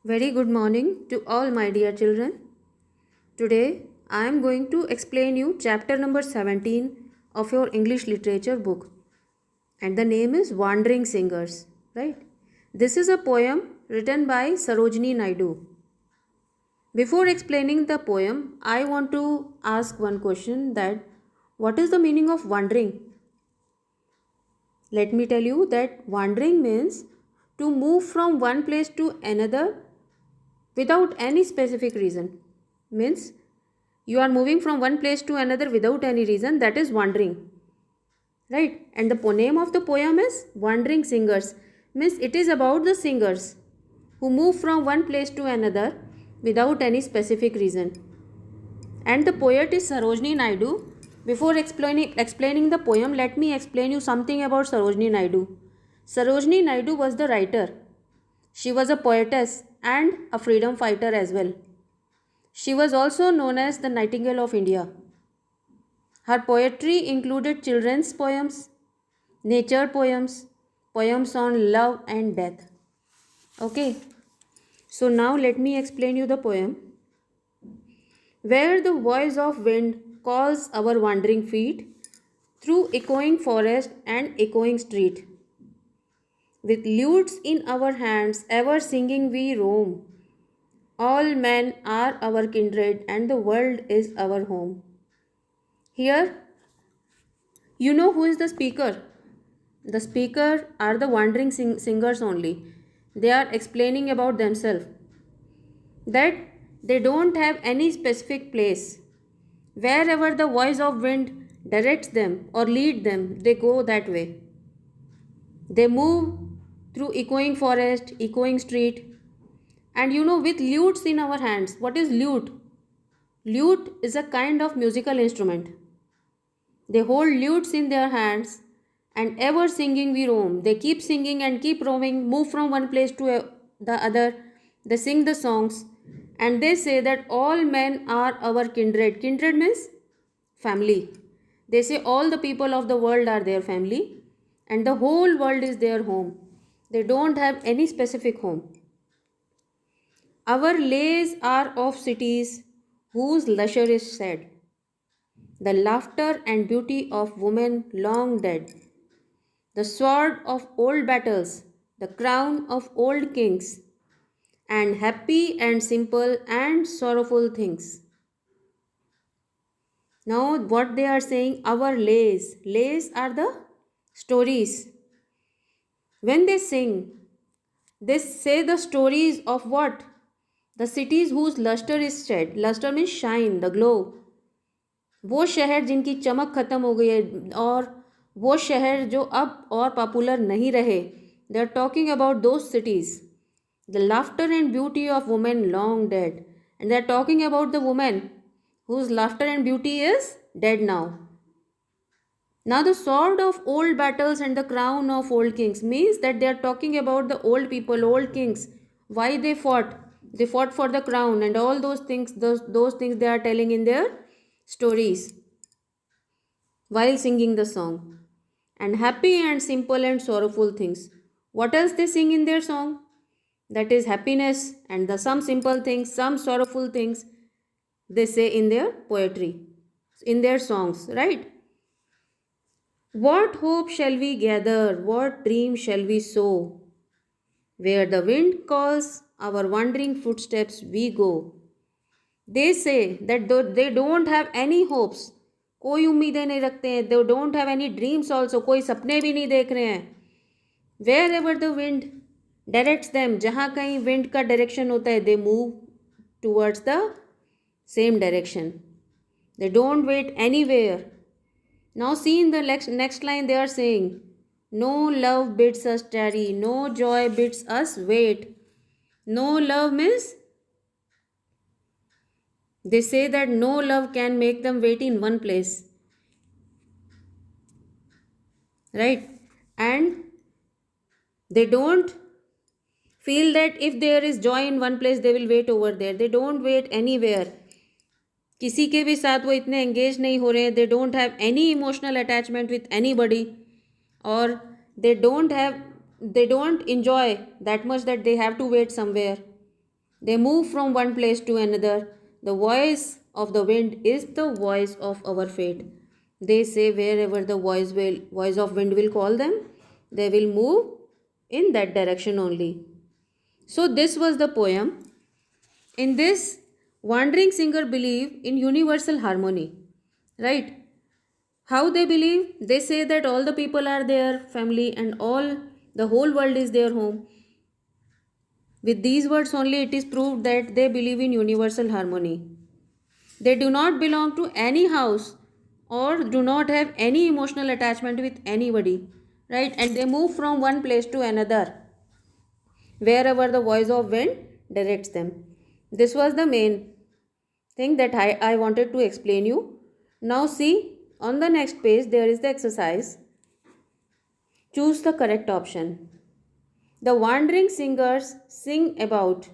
Very good morning to all my dear children. Today I am going to explain you chapter number 17 of your English literature book, and the name is Wandering Singers, right? This is a poem written by Sarojini Naidu. Before explaining the poem, I want to ask one question, that what is the meaning of wandering? Let me tell you that wandering means to move from one place to another without any specific reason. Means you are moving from one place to another without any reason, that is wandering, right? And the name of the poem is Wandering Singers. Means it is about the singers who move from one place to another without any specific reason. And the poet is Sarojini Naidu. Before explaining the poem, let me explain you something about Sarojini Naidu. Sarojini Naidu was the writer. She was a poetess and a freedom fighter as well. She was also known as the Nightingale of India. Her poetry included children's poems, nature poems, poems on love and death. Okay, so now let me explain you the poem. Where the voice of wind calls our wandering feet through echoing forest and echoing street. With lutes in our hands, ever singing we roam. All men are our kindred and the world is our home. Here, you know who is the speaker? The speaker are the wandering singers only. They are explaining about themselves, that they don't have any specific place. Wherever the voice of wind directs them or lead them, they go that way. They move through echoing forest, echoing street, and with lutes in our hands. What is lute? Lute is a kind of musical instrument. They hold lutes in their hands and ever singing we roam. They keep singing and keep roaming, move from one place to the other. They sing the songs and they say that all men are our kindred. Kindred means family. They say all the people of the world are their family and the whole world is their home. They don't have any specific home. Our lays are of cities whose leisure is sad, the laughter and beauty of women long dead, the sword of old battles, the crown of old kings, and happy and simple and sorrowful things. Now, what they are saying, our lays are the stories. When they say the stories of what? The cities whose luster is shed. Luster means shine, the glow. वो शहर जिनकी चमक ख़त्म हो गई है और वो शहर जो अब और पॉपुलर नहीं रहे, they are talking about those cities, the laughter and beauty of women long dead, and they are talking about the women whose laughter and beauty is dead now. Now, the sword of old battles and the crown of old kings means that they are talking about the old people, old kings, why they fought. They fought for the crown and all those things, those things they are telling in their stories while singing the song. And happy and simple and sorrowful things. What else they sing in their song? That is happiness and some simple things, some sorrowful things they say in their poetry, in their songs, right? What hope shall we gather? What dream shall we sow? Where the wind calls, our wandering footsteps we go. They say that they don't have any hopes. कोई उम्मीदें नहीं रखते हैं. They don't have any dreams also. कोई सपने भी नहीं देख रहे हैं. Wherever the wind directs them, जहाँ कहीं wind का direction होता है, they move towards the same direction. They don't wait anywhere. Now see in the next line they are saying, no love bids us tarry, no joy bids us wait. No love means they say that no love can make them wait in one place. Right? And they don't feel that if there is joy in one place, they will wait over there. They don't wait anywhere. किसी के भी साथ वो इतने engage नहीं हो रहे हैं. They don't have any emotional attachment with anybody, और they don't enjoy that much that they have to wait somewhere. They move from one place to another. The voice of the wind is the voice of our fate. They say wherever the voice of wind will call them, they will move in that direction only. So this was the poem. In this, wandering singer believe in universal harmony, right? How they believe? They say that all the people are their family and the whole world is their home. With these words only, it is proved that they believe in universal harmony. They do not belong to any house or do not have any emotional attachment with anybody, right? And they move from one place to another wherever the voice of wind directs them. This was the main thing that I wanted to explain you. Now, see, on the next page, there is the exercise. Choose the correct option. The wandering singers sing about.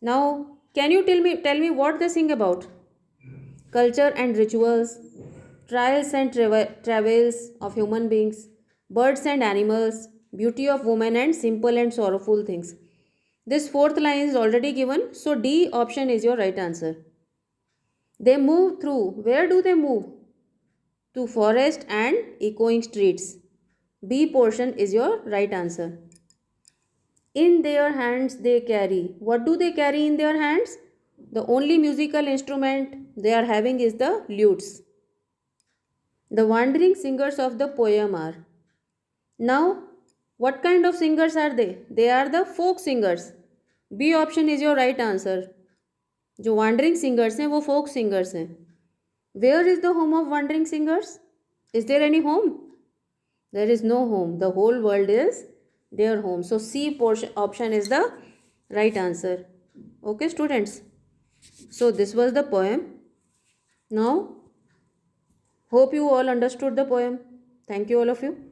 Now, can you tell me what they sing about? Culture and rituals, trials and travails of human beings, birds and animals, beauty of women, and simple and sorrowful things. This fourth line is already given, so D option is your right answer. They move through. Where do they move? To forest and echoing streets. B portion is your right answer. In their hands they carry. What do they carry in their hands? The only musical instrument they are having is the lutes. The wandering singers of the poem are. Now, what kind of singers are they? They are the folk singers. B option is your right answer. जो wandering singers हैं वो folk singers हैं. Where is the home of wandering singers? Is there any home? There is no home. The whole world is their home. So C portion option is the right answer. Okay, students. So this was the poem. Now, hope you all understood the poem. Thank you all of you.